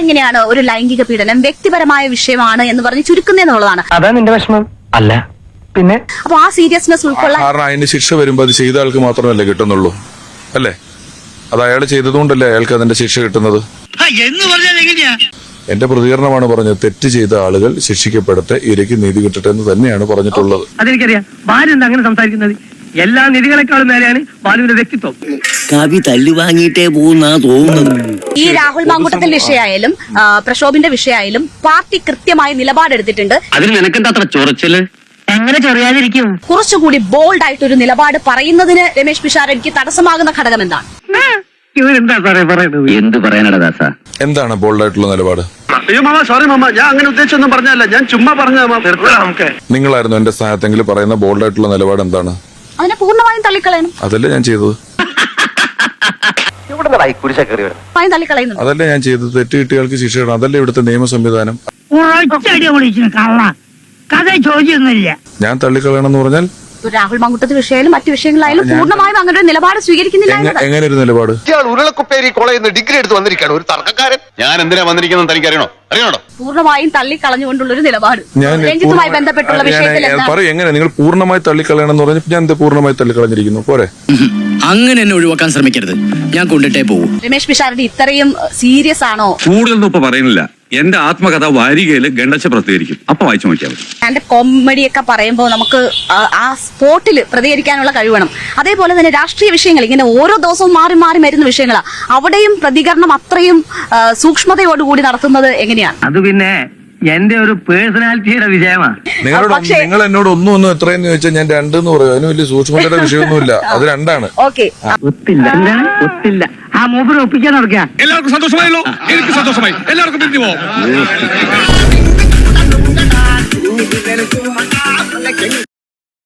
അതെങ്ങനെയാണ് ഒരു ലൈംഗിക പീഡനം വ്യക്തിപരമായ വിഷയമാണ് എന്ന് പറഞ്ഞ് ചുരുക്കുന്നതെന്നുള്ളതാണ്. അതാ നിന്റെ വിഷമം അല്ല പിന്നെ. അപ്പൊ ആ സീരിയസ്നെസ് ഉൾക്കൊള്ളാൻ കാരണം അതിന് ശിക്ഷ വരുമ്പോ അത് ചെയ്ത ആൾക്ക് മാത്രമല്ലേ കിട്ടുന്നുള്ളൂ, അല്ലേ? അത് അയാൾ ചെയ്തതുകൊണ്ടല്ലേ അയാൾക്ക് അതിന്റെ ശിക്ഷ കിട്ടുന്നത്. എന്റെ പ്രതികരണമാണ് പറഞ്ഞത്. തെറ്റ് ചെയ്ത ആളുകൾ ശിക്ഷിക്കപ്പെടട്ടെ, ഇരയ്ക്ക് നീതി കിട്ടട്ടെ എന്ന് തന്നെയാണ് പറഞ്ഞിട്ടുള്ളത്. അതെനിക്കറിയാം. ബാലു എന്താ അങ്ങനെ സംസാരിക്കുന്നത്? എല്ലാ നിധികളെക്കാളും മേലെയാണ് ബാലുവിന്റെ വ്യക്തിത്വം. കവി തല്ലുവാങ്ങിയിട്ടേ പോകുന്നാ തോന്നുന്നു. ഈ രാഹുൽ മാങ്കൂട്ടത്തിന്റെ വിഷയമായാലും പ്രക്ഷോഭിന്റെ വിഷയമായാലും പാർട്ടി കൃത്യമായ നിലപാടെടുത്തിട്ടുണ്ട്. അതിന് നിനക്കെന്താ അത്ര ചൊറച്ചല്? എങ്ങനെ ചൊറിയാതിരിക്കും? കുറച്ചുകൂടി ബോൾഡ് ആയിട്ടൊരു നിലപാട് പറയുന്നതിന് രമേശ് പിഷാരടിക്ക് തടസ്സമാകുന്ന ഘടകം എന്താണ്? ഇവരെന്താ സാറേ പറയുന്നത്? എന്ത് പറയാനടാ ദാസ? എന്താണ് ബോൾഡ് ആയിട്ടുള്ള നിലപാട്? അയ്യോ മാമ, സോറി മാമ, ഞാൻ അങ്ങനെ ഉദ്ദേശിച്ചൊന്നും പറഞ്ഞല്ല, ഞാൻ ചുമ്മാ പറഞ്ഞ. നിങ്ങളായിരുന്നു എന്റെ സ്ഥാനത്തെങ്കിൽ പറയുന്ന ബോൾഡ് ആയിട്ടുള്ള നിലപാട് എന്താണ്? അതിനെ പൂർണ്ണമായും തള്ളിക്കളയണം. അതല്ലേ ഞാൻ ചെയ്തത്. തള്ളിക്കളയുന്നു. അതല്ലേ ഞാൻ ചെയ്തത്. തെറ്റ് കിട്ടിയാൾക്ക് ശിക്ഷ ഇടണം. അതല്ലേ ഇവിടുത്തെ നിയമ സംവിധാനം. ഞാൻ തള്ളിക്കളയണം എന്ന് പറഞ്ഞാൽ രാഹുൽ മാങ്കൂട്ടത്തിന്റെ വിഷയമായാലും മറ്റു വിഷയങ്ങളായാലും പൂർണ്ണമായും അങ്ങനെ ഒരു നിലപാട് സ്വീകരിക്കുന്നില്ല. എങ്ങനെ ഒരു നിലപാട്? ഉരുളക്കുപ്പേരി കോളേജിൽ നിന്ന് ഡിഗ്രി എടുത്ത് വന്നിരിക്കുകയാണ് ഒരു തർക്കക്കാരൻ. ഞാൻ എന്തിനാ വന്നിരിക്കുന്നത് തനിക്ക് അറിയണോ? പൂർണ്ണമായും തള്ളിക്കളഞ്ഞുകൊണ്ടുള്ളൊരു നിലപാട് രഞ്ജിത്തുമായി ബന്ധപ്പെട്ടുള്ള വിഷയത്തിൽ പറയും. എങ്ങനെ നിങ്ങൾ പൂർണ്ണമായി തള്ളിക്കളയണം എന്ന് പറഞ്ഞപ്പോൾ ഞാൻ പൂർണ്ണമായി തള്ളിക്കളഞ്ഞിരിക്കുന്നു പോരെ? അങ്ങനെ എന്നെ ഒഴിവാക്കാൻ ശ്രമിക്കരുത്, ഞാൻ കൊണ്ടിട്ടേ പോകും. രമേശ് പിഷാരടി ഇത്രയും സീരിയസ് ആണോ? കൂടുതലൊന്നും ഇപ്പൊ പറയുന്നില്ല. എന്റെ ആത്മകഥ വാരികയിൽ ഗണ്ടച്ച പ്രസിദ്ധീകരിക്കും, അപ്പൊ വായിച്ചു നോക്കിയാൽ മതി. സ്റ്റാൻഡപ്പ് കോമഡിയൊക്കെ പറയുമ്പോൾ നമുക്ക് ആ സ്പോട്ടിൽ പ്രതികരിക്കാനുള്ള കഴിവണം. അതേപോലെ തന്നെ രാഷ്ട്രീയ വിഷയങ്ങൾ ഇങ്ങനെ ഓരോ ദിവസവും മാറി മാറി വരുന്ന വിഷയങ്ങളാണ്. അവിടെയും പ്രതികരണം അത്രയും സൂക്ഷ്മതയോടുകൂടി നടത്തുന്നത് എങ്ങനെയാണ്? അത് പിന്നെ എന്റെ ഒരു പേഴ്സണാലിറ്റിയുടെ വിജയമാണ്. നിങ്ങൾ എന്നോട് ഒന്നും എത്രയെന്ന് ചോദിച്ചാൽ ഞാൻ 2 എന്ന് പറയും. അതിന് വലിയ സൂക്ഷ്മതയുടെ വിഷയമൊന്നുമില്ല. അത് 2 ആണ്. ഓക്കെ, ഒത്തില്ല. ആ മൂപ്പര് ഒപ്പിക്കാൻ നടക്കുക. എല്ലാവർക്കും സന്തോഷമായല്ലോ? എനിക്ക് സന്തോഷമായി. എല്ലാവർക്കും പിരിഞ്ഞു പോവാം.